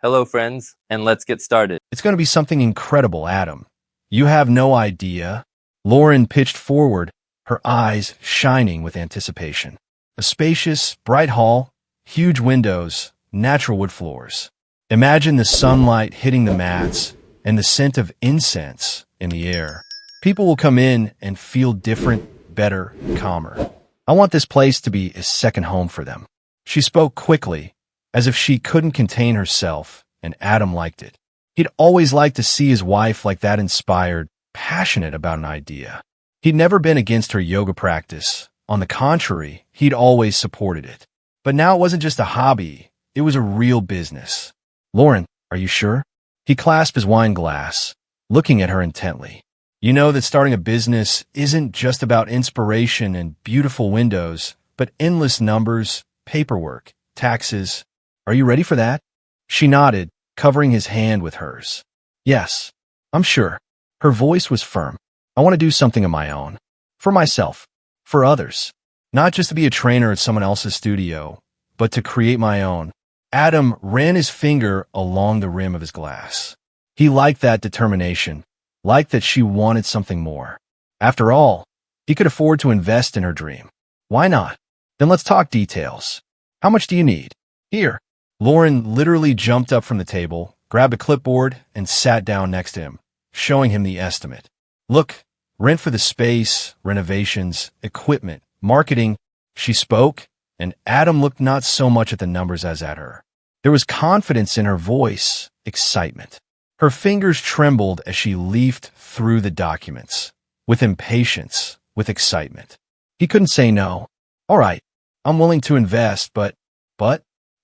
Hello, friends, and let's get started. It's going to be something incredible, Adam. You have no idea. Lauren pitched forward, her eyes shining with anticipation. A spacious, bright hall, huge windows, natural wood floors. Imagine the sunlight hitting the mats and the scent of incense in the air. People will come in and feel different, better, calmer. I want this place to be a second home for them. She spoke quickly, as if she couldn't contain herself, and Adam liked it. He'd always liked to see his wife like that, inspired, passionate about an idea. He'd never been against her yoga practice. On the contrary, he'd always supported it. But now it wasn't just a hobby, it was a real business. Lauren, are you sure? He clasped his wine glass, looking at her intently. You know that starting a business isn't just about inspiration and beautiful windows, but endless numbers, paperwork, taxes. Are you ready for that? She nodded, covering his hand with hers. Yes, I'm sure. Her voice was firm. I want to do something of my own. For myself. For others. Not just to be a trainer at someone else's studio, but to create my own. Adam ran his finger along the rim of his glass. He liked that determination, liked that she wanted something more. After all, he could afford to invest in her dream. Why not? Then let's talk details. How much do you need? Here. Lauren literally jumped up from the table, grabbed a clipboard, and sat down next to him, showing him the estimate. Look, rent for the space, renovations, equipment, marketing. She spoke, and Adam looked not so much at the numbers as at her. There was confidence in her voice, excitement. Her fingers trembled as she leafed through the documents, with impatience, with excitement. He couldn't say no. All right, I'm willing to invest, but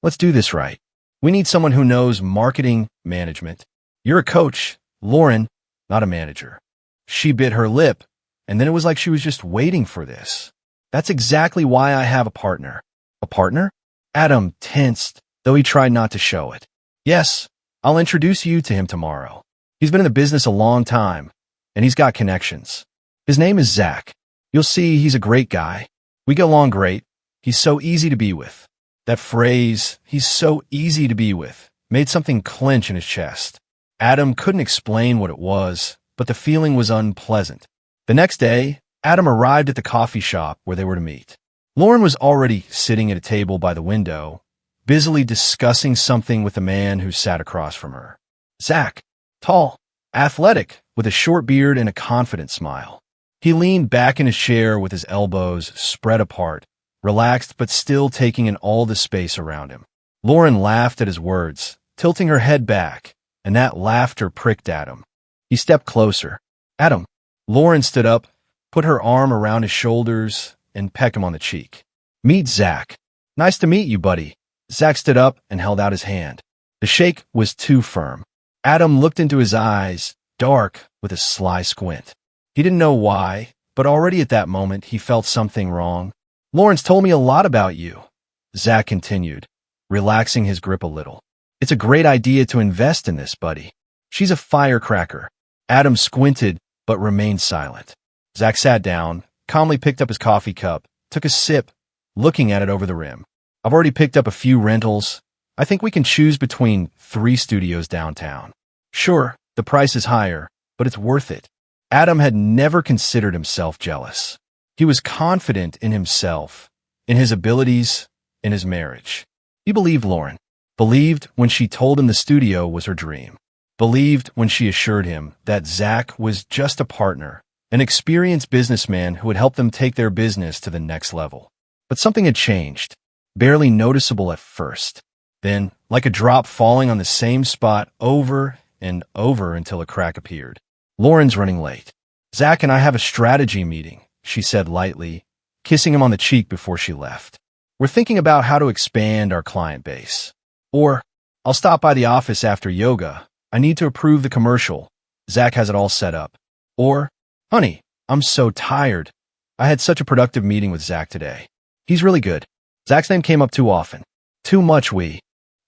let's do this right. We need someone who knows marketing management. You're a coach, Lauren, not a manager. She bit her lip, and then it was like she was just waiting for this. That's exactly why I have a partner. A partner? Adam tensed, though he tried not to show it. Yes, I'll introduce you to him tomorrow. He's been in the business a long time, and he's got connections. His name is Zach. You'll see he's a great guy. We get along great. He's so easy to be with. That phrase, he's so easy to be with, made something clench in his chest. Adam couldn't explain what it was, but the feeling was unpleasant. The next day, Adam arrived at the coffee shop where they were to meet. Lauren was already sitting at a table by the window, busily discussing something with the man who sat across from her. Zach, tall, athletic, with a short beard and a confident smile. He leaned back in his chair with his elbows spread apart, relaxed but still taking in all the space around him. Lauren laughed at his words, tilting her head back, and that laughter pricked Adam. He stepped closer. Adam. Lauren stood up, put her arm around his shoulders, and pecked him on the cheek. Meet Zach. Nice to meet you, buddy. Zach stood up and held out his hand. The shake was too firm. Adam looked into his eyes, dark with a sly squint. He didn't know why, but already at that moment he felt something wrong. Lauren's told me a lot about you, Zach continued, relaxing his grip a little. It's a great idea to invest in this, buddy. She's a firecracker. Adam squinted, but remained silent. Zach sat down, calmly picked up his coffee cup, took a sip, looking at it over the rim. I've already picked up a few rentals. I think we can choose between 3 studios downtown. Sure, the price is higher, but it's worth it. Adam had never considered himself jealous. He was confident in himself, in his abilities, in his marriage. He believed Lauren. Believed when she told him the studio was her dream. Believed when she assured him that Zach was just a partner, an experienced businessman who would help them take their business to the next level. But something had changed, barely noticeable at first. Then, like a drop falling on the same spot over and over until a crack appeared. Lauren's running late. Zach and I have a strategy meeting, she said lightly, kissing him on the cheek before she left. We're thinking about how to expand our client base. Or, I'll stop by the office after yoga. I need to approve the commercial. Zach has it all set up. Or, honey, I'm so tired. I had such a productive meeting with Zach today. He's really good. Zach's name came up too often. Too much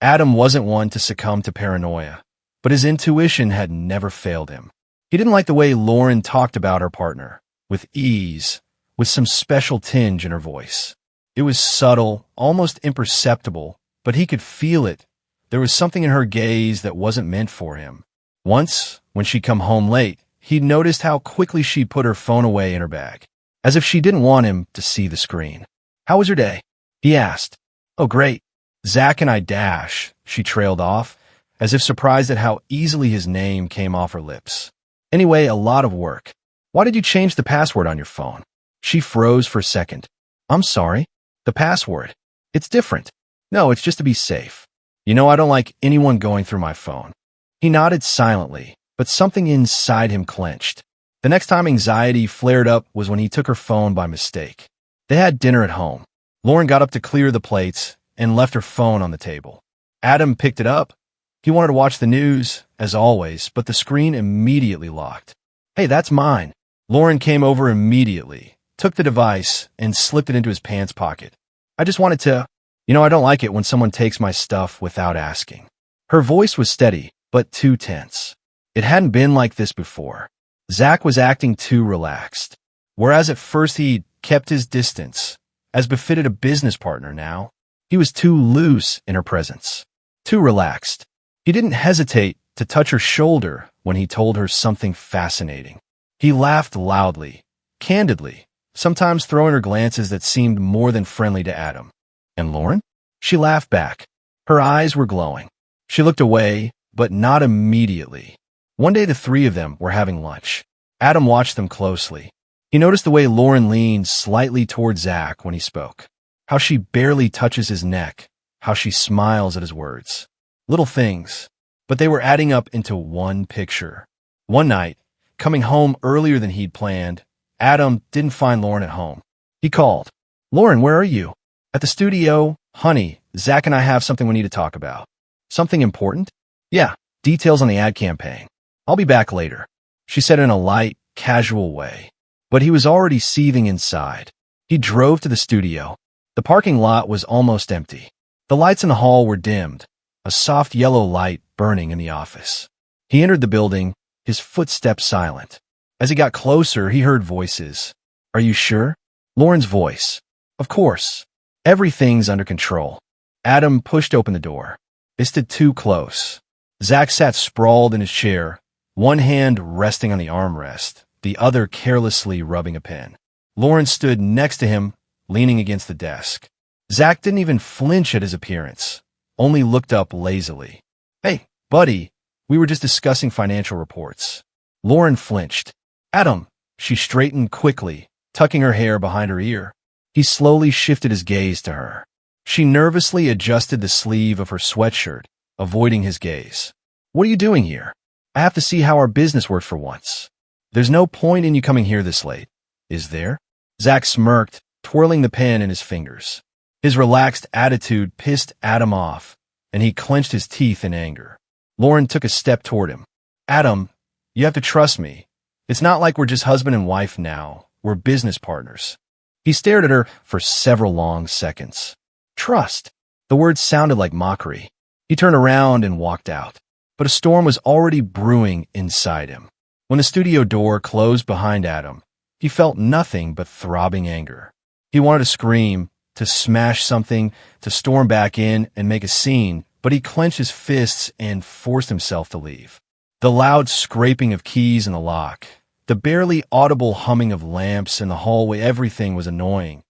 Adam wasn't one to succumb to paranoia, but his intuition had never failed him. He didn't like the way Lauren talked about her partner, with ease, with some special tinge in her voice. It was subtle, almost imperceptible, but he could feel it, There was something in her gaze that wasn't meant for him. Once, when she'd come home late, he'd noticed how quickly she put her phone away in her bag, as if she didn't want him to see the screen. "How was your day?" he asked. "Oh, great. Zach and I dash," she trailed off, as if surprised at how easily his name came off her lips. "Anyway, a lot of work. Why did you change the password on your phone?" She froze for a second. "I'm sorry. The password. It's different." "No, it's just to be safe. You know I don't like anyone going through my phone." He nodded silently, but something inside him clenched. The next time anxiety flared up was when he took her phone by mistake. They had dinner at home. Lauren got up to clear the plates and left her phone on the table. Adam picked it up. He wanted to watch the news, as always, but the screen immediately locked. "Hey, that's mine." Lauren came over immediately, took the device, and slipped it into his pants pocket. "I just wanted to... I don't like it when someone takes my stuff without asking." Her voice was steady, but too tense. It hadn't been like this before. Zach was acting too relaxed. Whereas at first he kept his distance, as befitted a business partner now, he was too loose in her presence, too relaxed. He didn't hesitate to touch her shoulder when he told her something fascinating. He laughed loudly, candidly, sometimes throwing her glances that seemed more than friendly to Adam. "And Lauren?" She laughed back. Her eyes were glowing. She looked away, but not immediately. One day the three of them were having lunch. Adam watched them closely. He noticed the way Lauren leaned slightly toward Zach when he spoke, how she barely touches his neck, how she smiles at his words. Little things, but they were adding up into one picture. One night, coming home earlier than he'd planned, Adam didn't find Lauren at home. He called. "Lauren, where are you?" "At the studio. Honey, Zach and I have something we need to talk about." "Something important?" "Yeah, details on the ad campaign. I'll be back later," she said in a light, casual way. But he was already seething inside. He drove to the studio. The parking lot was almost empty. The lights in the hall were dimmed, a soft yellow light burning in the office. He entered the building, his footsteps silent. As he got closer, he heard voices. "Are you sure?" Lauren's voice. "Of course. Everything's under control." Adam pushed open the door. They stood too close. Zach sat sprawled in his chair, one hand resting on the armrest, the other carelessly rubbing a pen. Lauren stood next to him, leaning against the desk. Zach didn't even flinch at his appearance, only looked up lazily. "Hey, buddy, we were just discussing financial reports." Lauren flinched. "Adam," she straightened quickly, tucking her hair behind her ear. He slowly shifted his gaze to her. She nervously adjusted the sleeve of her sweatshirt, avoiding his gaze. "What are you doing here? I have to see how our business works for once. There's no point in you coming here this late, is there?" Zach smirked, twirling the pen in his fingers. His relaxed attitude pissed Adam off, and he clenched his teeth in anger. Lauren took a step toward him. "Adam, you have to trust me. It's not like we're just husband and wife now. We're business partners." He stared at her for several long seconds. Trust. The words sounded like mockery. He turned around and walked out. But a storm was already brewing inside him. When the studio door closed behind Adam, he felt nothing but throbbing anger. He wanted to scream, to smash something, to storm back in and make a scene, but he clenched his fists and forced himself to leave. The loud scraping of keys in the lock, the barely audible humming of lamps in the hallway, everything was annoying.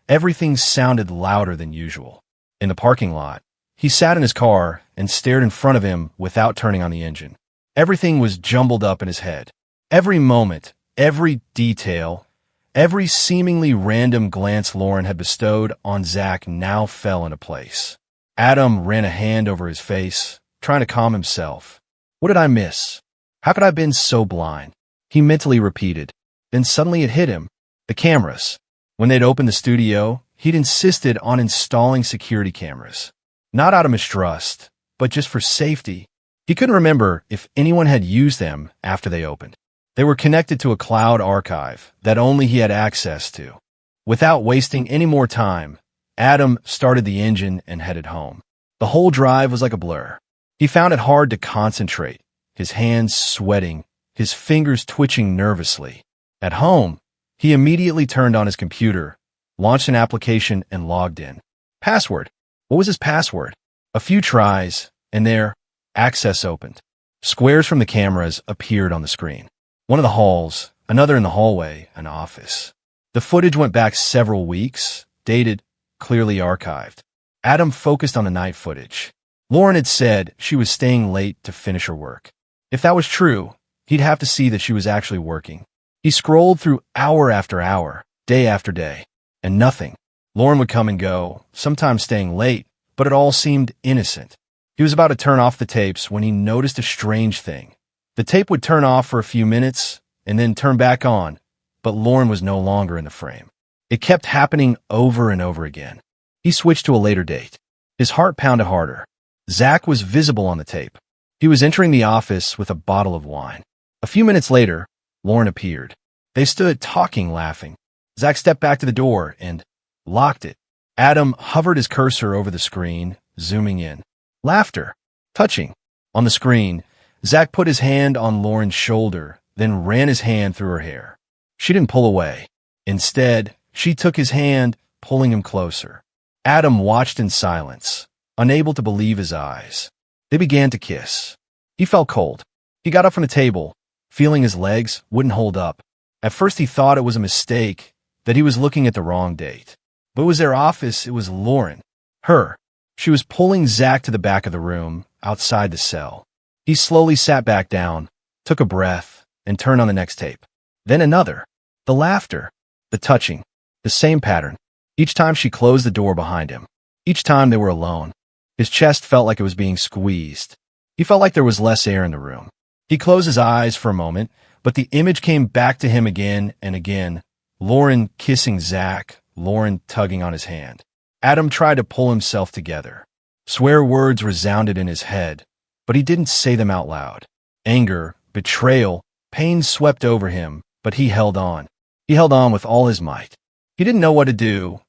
Everything sounded louder than usual. In the parking lot, he sat in his car and stared in front of him without turning on the engine. Everything was jumbled up in his head. Every moment, every detail, every seemingly random glance Lauren had bestowed on Zach now fell into place. Adam ran a hand over his face, trying to calm himself. What did I miss? How could I have been so blind? He mentally repeated. Then suddenly it hit him. The cameras. When they'd opened the studio, he'd insisted on installing security cameras. Not out of mistrust, but just for safety. He couldn't remember if anyone had used them after they opened. They were connected to a cloud archive that only he had access to. Without wasting any more time, Adam started the engine and headed home. The whole drive was like a blur. He found it hard to concentrate, his hands sweating, his fingers twitching nervously. At home, he immediately turned on his computer, launched an application, and logged in. Password. What was his password? A few tries, and there, access opened. Squares from the cameras appeared on the screen. One in the halls, another in the hallway, an office. The footage went back several weeks, dated, clearly archived. Adam focused on the night footage. Lauren had said she was staying late to finish her work. If that was true, he'd have to see that she was actually working. He scrolled through hour after hour, day after day, and nothing. Lauren would come and go, sometimes staying late, but it all seemed innocent. He was about to turn off the tapes when he noticed a strange thing. The tape would turn off for a few minutes and then turn back on, but Lauren was no longer in the frame. It kept happening over and over again. He switched to a later date. His heart pounded harder. Zach was visible on the tape. He was entering the office with a bottle of wine. A few minutes later, Lauren appeared. They stood talking, laughing. Zach stepped back to the door and locked it. Adam hovered his cursor over the screen, zooming in. Laughter. Touching. On the screen, Zach put his hand on Lauren's shoulder, then ran his hand through her hair. She didn't pull away. Instead, she took his hand, pulling him closer. Adam watched in silence, unable to believe his eyes. They began to kiss. He felt cold. He got up from the table, feeling his legs wouldn't hold up. At first he thought it was a mistake, that he was looking at the wrong date. But it was their office, it was Lauren. Her. She was pulling Zach to the back of the room, outside the cell. He slowly sat back down, took a breath, and turned on the next tape. Then another. The laughter. The touching. The same pattern. Each time she closed the door behind him. Each time they were alone. His chest felt like it was being squeezed. He felt like there was less air in the room. He closed his eyes for a moment, but the image came back to him again and again. Lauren kissing Zach, Lauren tugging on his hand. Adam tried to pull himself together. Swear words resounded in his head, but he didn't say them out loud. Anger, betrayal, pain swept over him, but he held on. He held on with all his might. He didn't know what to do,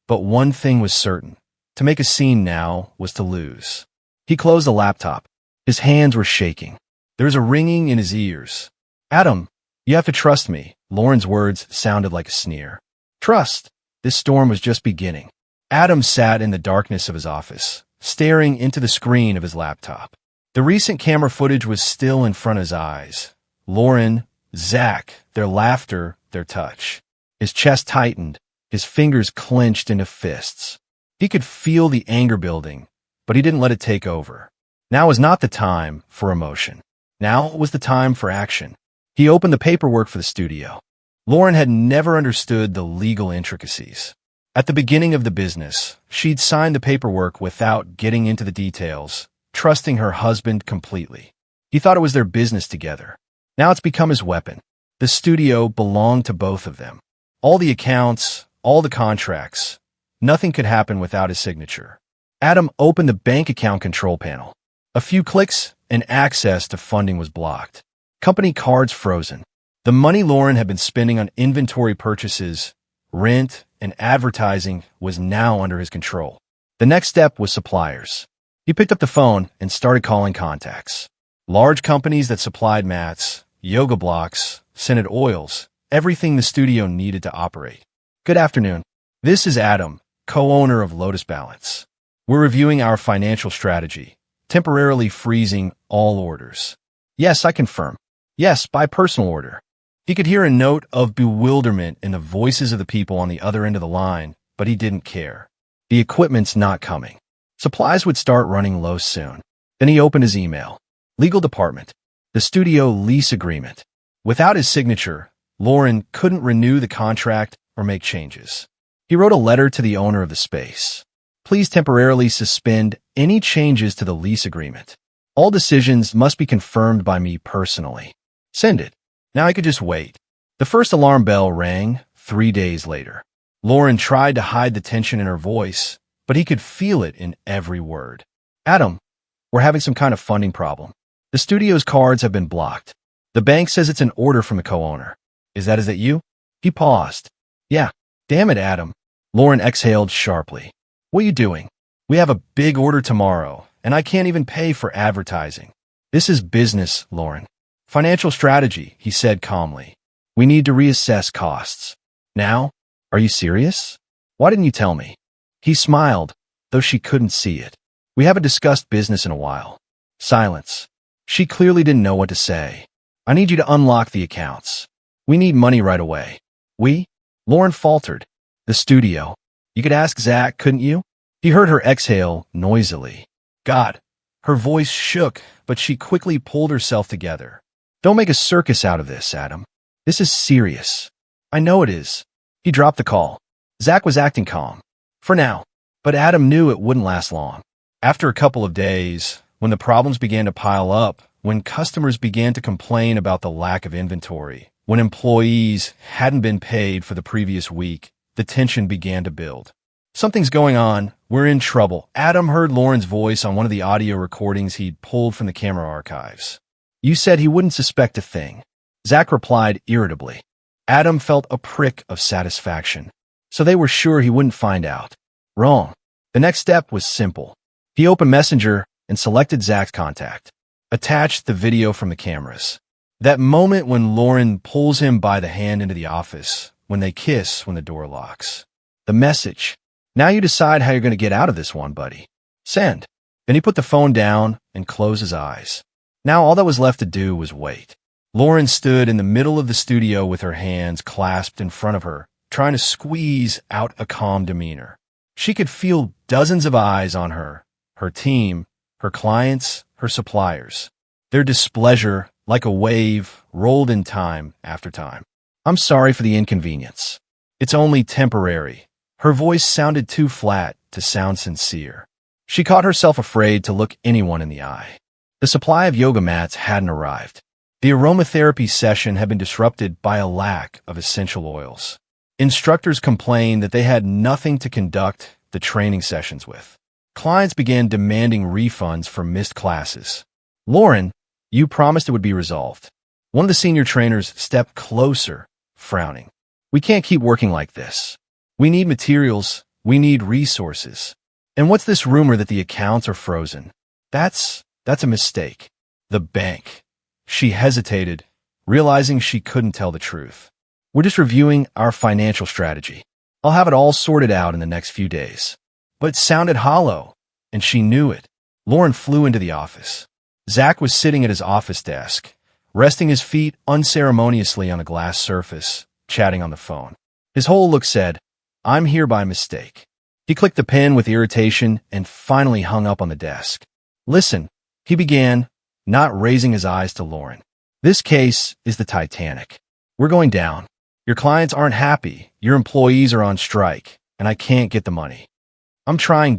but one thing was certain. To make a scene now was to lose. He closed the laptop. His hands were shaking. There was a ringing in his ears. Adam, you have to trust me. Lauren's words sounded like a sneer. Trust. This storm was just beginning. Adam sat in the darkness of his office, staring into the screen of his laptop. The recent camera footage was still in front of his eyes. Lauren, Zach, their laughter, their touch. His chest tightened, his fingers clenched into fists. He could feel the anger building, but he didn't let it take over. Now was not the time for emotion. Now was the time for action. He opened the paperwork for the studio. Lauren had never understood the legal intricacies. At the beginning of the business, she'd signed the paperwork without getting into the details, trusting her husband completely. He thought it was their business together. Now it's become his weapon. The studio belonged to both of them. All the accounts, all the contracts, nothing could happen without his signature. Adam opened the bank account control panel. A few clicks and access to funding was blocked. Company cards frozen. The money Lauren had been spending on inventory purchases, rent, and advertising was now under his control. The next step was suppliers. He picked up the phone and started calling contacts. Large companies that supplied mats, yoga blocks, scented oils, everything the studio needed to operate. Good afternoon. This is Adam, co-owner of Lotus Balance. We're reviewing our financial strategy, temporarily freezing all orders. Yes, I confirm. Yes, by personal order. He could hear a note of bewilderment in the voices of the people on the other end of the line, but he didn't care. The equipment's not coming. Supplies would start running low soon. Then he opened his email. Legal department. The studio lease agreement. Without his signature, Lauren couldn't renew the contract or make changes. He wrote a letter to the owner of the space. Please temporarily suspend any changes to the lease agreement. All decisions must be confirmed by me personally. Send it. Now I could just wait. The first alarm bell rang 3 days later. Lauren tried to hide the tension in her voice, but he could feel it in every word. Adam, we're having some kind of funding problem. The studio's cards have been blocked. The bank says it's an order from the co-owner. Is that you? He paused. Yeah. Damn it, Adam. Lauren exhaled sharply. What are you doing? We have a big order tomorrow, and I can't even pay for advertising. This is business, Lauren. Financial strategy, he said calmly. We need to reassess costs. Now? Are you serious? Why didn't you tell me? He smiled, though she couldn't see it. We haven't discussed business in a while. Silence. She clearly didn't know what to say. I need you to unlock the accounts. We need money right away. We? Lauren faltered. The studio. You could ask Zach, couldn't you? He heard her exhale noisily. God. Her voice shook, but she quickly pulled herself together. Don't make a circus out of this, Adam. This is serious. I know it is. He dropped the call. Zach was acting calm. For now. But Adam knew it wouldn't last long. After a couple of days, when the problems began to pile up, when customers began to complain about the lack of inventory, when employees hadn't been paid for the previous week, the tension began to build. Something's going on. We're in trouble. Adam heard Lauren's voice on one of the audio recordings he'd pulled from the camera archives. You said he wouldn't suspect a thing. Zach replied irritably. Adam felt a prick of satisfaction. So they were sure he wouldn't find out. Wrong. The next step was simple. He opened Messenger and selected Zach's contact. Attached the video from the cameras. That moment when Lauren pulls him by the hand into the office, when they kiss when the door locks. The message. Now you decide how you're going to get out of this one, buddy. Send. Then he put the phone down and closed his eyes. Now all that was left to do was wait. Lauren stood in the middle of the studio with her hands clasped in front of her, trying to squeeze out a calm demeanor. She could feel dozens of eyes on her team, her clients, her suppliers. Their displeasure, like a wave, rolled in time after time. I'm sorry for the inconvenience. It's only temporary. Her voice sounded too flat to sound sincere. She caught herself afraid to look anyone in the eye. The supply of yoga mats hadn't arrived. The aromatherapy session had been disrupted by a lack of essential oils. Instructors complained that they had nothing to conduct the training sessions with. Clients began demanding refunds for missed classes. Lauren, you promised it would be resolved. One of the senior trainers stepped closer, frowning. We can't keep working like this. We need materials. We need resources. And what's this rumor that the accounts are frozen? That's a mistake. The bank. She hesitated, realizing she couldn't tell the truth. We're just reviewing our financial strategy. I'll have it all sorted out in the next few days. But it sounded hollow, and she knew it. Lauren flew into the office. Zach was sitting at his office desk, resting his feet unceremoniously on a glass surface, chatting on the phone. His whole look said, I'm here by mistake. He clicked the pen with irritation and finally hung up on the desk. Listen, he began, not raising his eyes to Lauren. This case is the Titanic. We're going down. Your clients aren't happy. Your employees are on strike, and I can't get the money. I'm trying,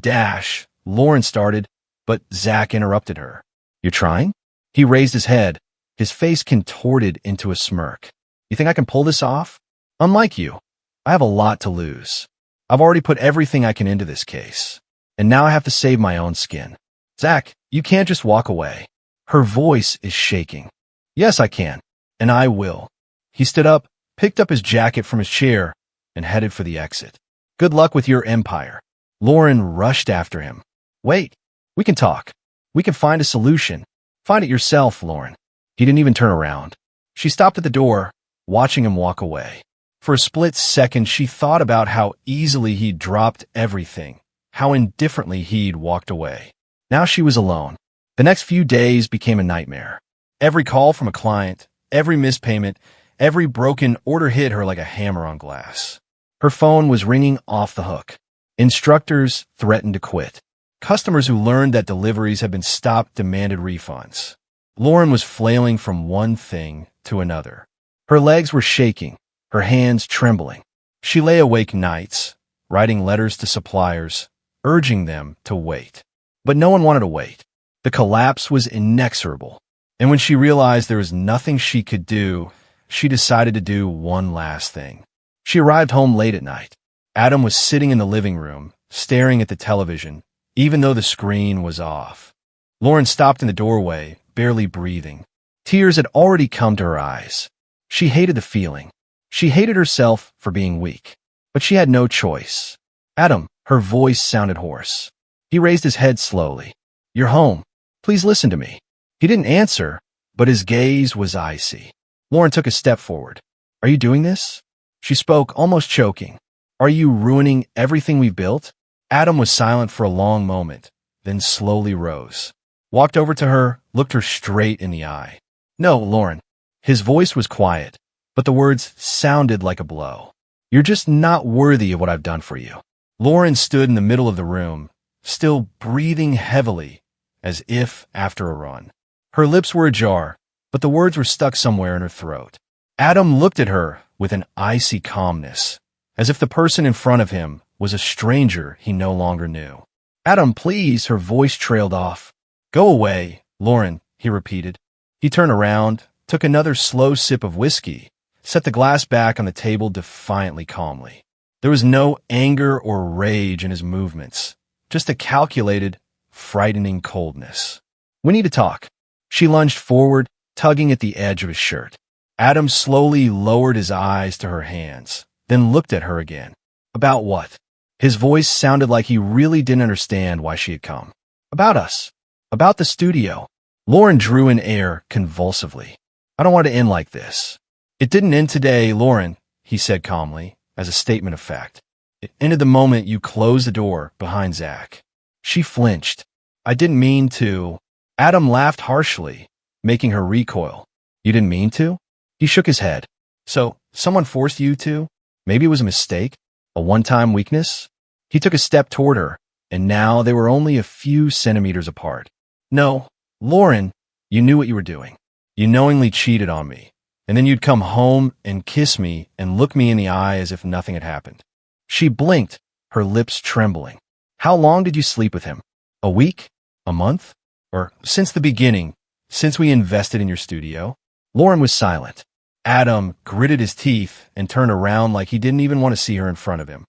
Lauren started, but Zach interrupted her. You're trying? He raised his head, his face contorted into a smirk. You think I can pull this off? Unlike you, I have a lot to lose. I've already put everything I can into this case, and now I have to save my own skin. Zach, you can't just walk away. Her voice is shaking. Yes, I can, and I will. He stood up, picked up his jacket from his chair, and headed for the exit. Good luck with your empire. Lauren rushed after him. Wait, we can talk. We can find a solution. Find it yourself, Lauren. He didn't even turn around. She stopped at the door, watching him walk away. For a split second, she thought about how easily he'd dropped everything, how indifferently he'd walked away. Now she was alone. The next few days became a nightmare. Every call from a client, every missed payment, every broken order hit her like a hammer on glass. Her phone was ringing off the hook. Instructors threatened to quit. Customers who learned that deliveries had been stopped demanded refunds. Lauren was flailing from one thing to another. Her legs were shaking, her hands trembling. She lay awake nights, writing letters to suppliers, urging them to wait. But no one wanted to wait. The collapse was inexorable. And when she realized there was nothing she could do, she decided to do one last thing. She arrived home late at night. Adam was sitting in the living room, staring at the television, even though the screen was off. Lauren stopped in the doorway, barely breathing. Tears had already come to her eyes. She hated the feeling. She hated herself for being weak. But she had no choice. Adam, her voice sounded hoarse. He raised his head slowly. You're home. Please listen to me. He didn't answer, but his gaze was icy. Lauren took a step forward. Are you doing this? She spoke, almost choking. Are you ruining everything we've built? Adam was silent for a long moment. then slowly rose. Walked over to her, looked her straight in the eye. "No, Lauren." His voice was quiet, but the words sounded like a blow. "You're just not worthy of what I've done for you." Lauren stood in the middle of the room, still breathing heavily, as if after a run. Her lips were ajar, but the words were stuck somewhere in her throat. Adam looked at her with an icy calmness, as if the person in front of him was a stranger he no longer knew. "Adam, please," her voice trailed off. "Go away, Lauren," he repeated. He turned around, took another slow sip of whiskey, set the glass back on the table defiantly calmly. There was no anger or rage in his movements, just a calculated, frightening coldness. "We need to talk." She lunged forward, tugging at the edge of his shirt. Adam slowly lowered his eyes to her hands, then looked at her again. "About what?" His voice sounded like he really didn't understand why she had come. "About us. About the studio." Lauren drew in air convulsively. "I don't want it to end like this." "It didn't end today, Lauren," he said calmly, as a statement of fact. "It ended the moment you closed the door behind Zach." She flinched. "I didn't mean to." Adam laughed harshly, making her recoil. "You didn't mean to?" He shook his head. "So, someone forced you to? Maybe it was a mistake? A one-time weakness?" He took a step toward her, and now they were only a few centimeters apart. "No, Lauren, you knew what you were doing. You knowingly cheated on me, and then you'd come home and kiss me and look me in the eye as if nothing had happened." She blinked, her lips trembling. "How long did you sleep with him? A week? A month? Or since the beginning, since we invested in your studio?" Lauren was silent. Adam gritted his teeth and turned around like he didn't even want to see her in front of him.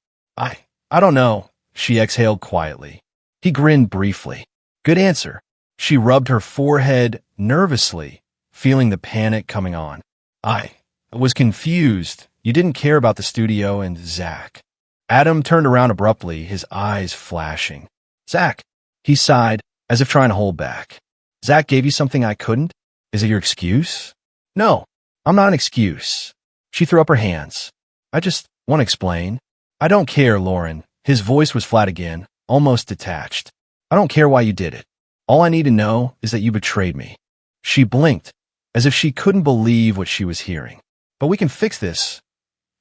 I don't know," she exhaled quietly. He grinned briefly. "Good answer." She rubbed her forehead nervously, feeling the panic coming on. I was confused. You didn't care about the studio and Zach." Adam turned around abruptly, his eyes flashing. "Zach," he sighed, as if trying to hold back. "Zach gave you something I couldn't? Is it your excuse?" "No, I'm not an excuse." She threw up her hands. "I just want to explain." "I don't care, Lauren." His voice was flat again, almost detached. "I don't care why you did it. All I need to know is that you betrayed me." She blinked, as if she couldn't believe what she was hearing. "But we can fix this.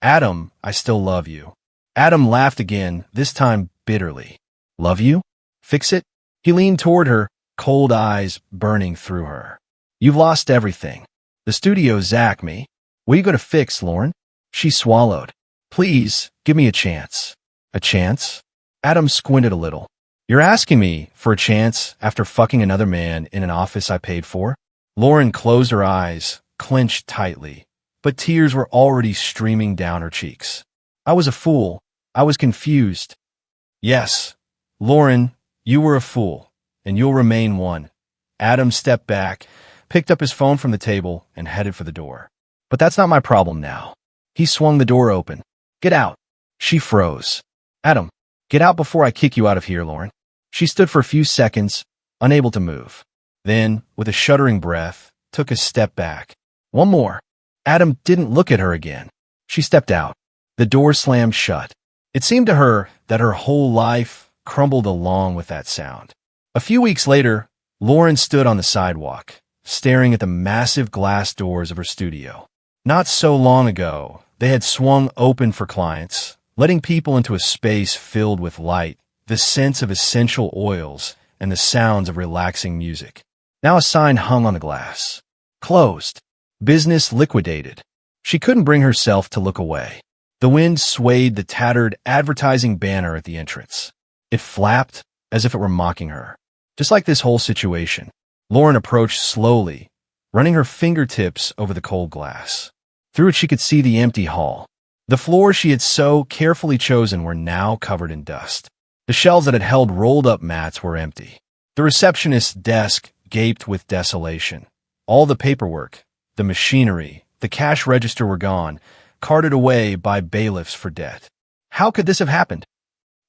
Adam, I still love you." Adam laughed again, this time bitterly. "Love you? Fix it?" He leaned toward her, cold eyes burning through her. "You've lost everything. The studio, Zach, me. What are you going to fix, Lauren?" She swallowed. "Please, give me a chance." "A chance?" Adam squinted a little. "You're asking me for a chance after fucking another man in an office I paid for?" Lauren closed her eyes, clenched tightly, but tears were already streaming down her cheeks. "I was a fool. I was confused." "Yes, Lauren, you were a fool, and you'll remain one." Adam stepped back, picked up his phone from the table, and headed for the door. "But that's not my problem now." He swung the door open. "Get out." She froze. "Adam, get out before I kick you out of here, Lauren." She stood for a few seconds, unable to move. Then, with a shuddering breath, took a step back. "One more." Adam didn't look at her again. She stepped out. The door slammed shut. It seemed to her that her whole life crumbled along with that sound. A few weeks later, Lauren stood on the sidewalk, staring at the massive glass doors of her studio. Not so long ago, they had swung open for clients, letting people into a space filled with light, the scents of essential oils, and the sounds of relaxing music. Now a sign hung on the glass. Closed. Business liquidated. She couldn't bring herself to look away. The wind swayed the tattered advertising banner at the entrance. It flapped as if it were mocking her. Just like this whole situation, Lauren approached slowly, running her fingertips over the cold glass. Through it she could see the empty hall. The floors she had so carefully chosen were now covered in dust. The shelves that had held rolled-up mats were empty. The receptionist's desk gaped with desolation. All the paperwork, the machinery, the cash register were gone, carted away by bailiffs for debt. How could this have happened?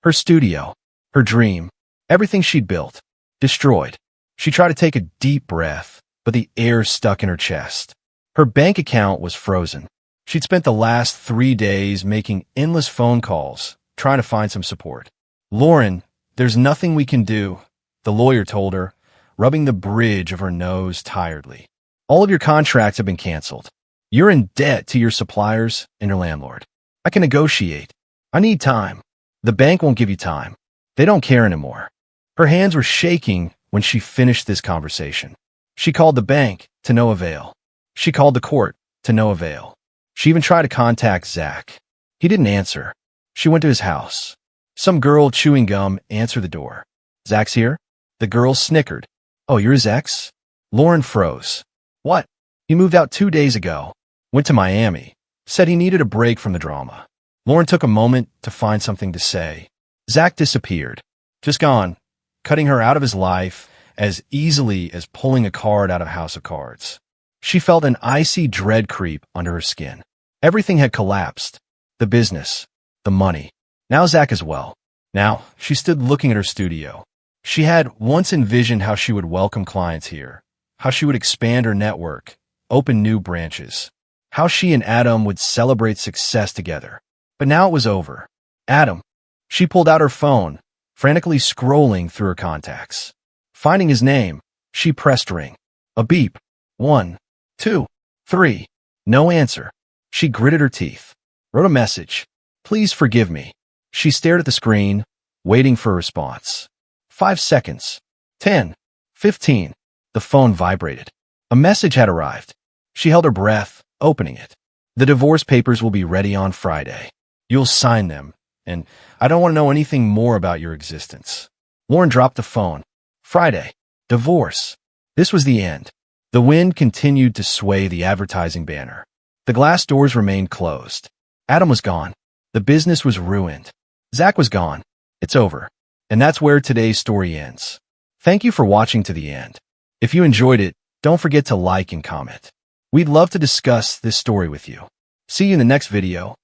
Her studio, her dream, everything she'd built, destroyed. She tried to take a deep breath, but the air stuck in her chest. Her bank account was frozen. She'd spent the last 3 days making endless phone calls, trying to find some support. "Lauren, there's nothing we can do." the lawyer told her, rubbing the bridge of her nose tiredly. All of your contracts have been canceled. You're in debt to your suppliers and your landlord. I can negotiate. I need time. The bank won't give you time. They don't care anymore. Her hands were shaking when she finished this conversation. She called the bank, to no avail. She called the court, to no avail. She even tried to contact Zach. He didn't answer. She went to his house. Some girl chewing gum answered the door. Zach's here? The girl snickered. Oh, you're his ex? Lauren froze. What? He moved out 2 days ago. Went to Miami. Said he needed a break from the drama. Lauren took a moment to find something to say. Zach disappeared. Just gone, cutting her out of his life as easily as pulling a card out of a house of cards. She felt an icy dread creep under her skin. Everything had collapsed. The business. The money. Now Zach as well. Now, she stood looking at her studio. She had once envisioned how she would welcome clients here, how she would expand her network, open new branches, how she and Adam would celebrate success together. But now it was over. Adam. She pulled out her phone, frantically scrolling through her contacts. Finding his name, she pressed ring. A beep. 1, 2, 3. No answer. She gritted her teeth. Wrote a message. Please forgive me. She stared at the screen, waiting for a response. 5 seconds. 10. 15. The phone vibrated. A message had arrived. She held her breath, opening it. The divorce papers will be ready on Friday. You'll sign them, and I don't want to know anything more about your existence. Lauren dropped the phone. Friday. Divorce. This was the end. The wind continued to sway the advertising banner. The glass doors remained closed. Adam was gone. The business was ruined. Zach was gone. It's over. And that's where today's story ends. Thank you for watching to the end. If you enjoyed it, don't forget to like and comment. We'd love to discuss this story with you. See you in the next video.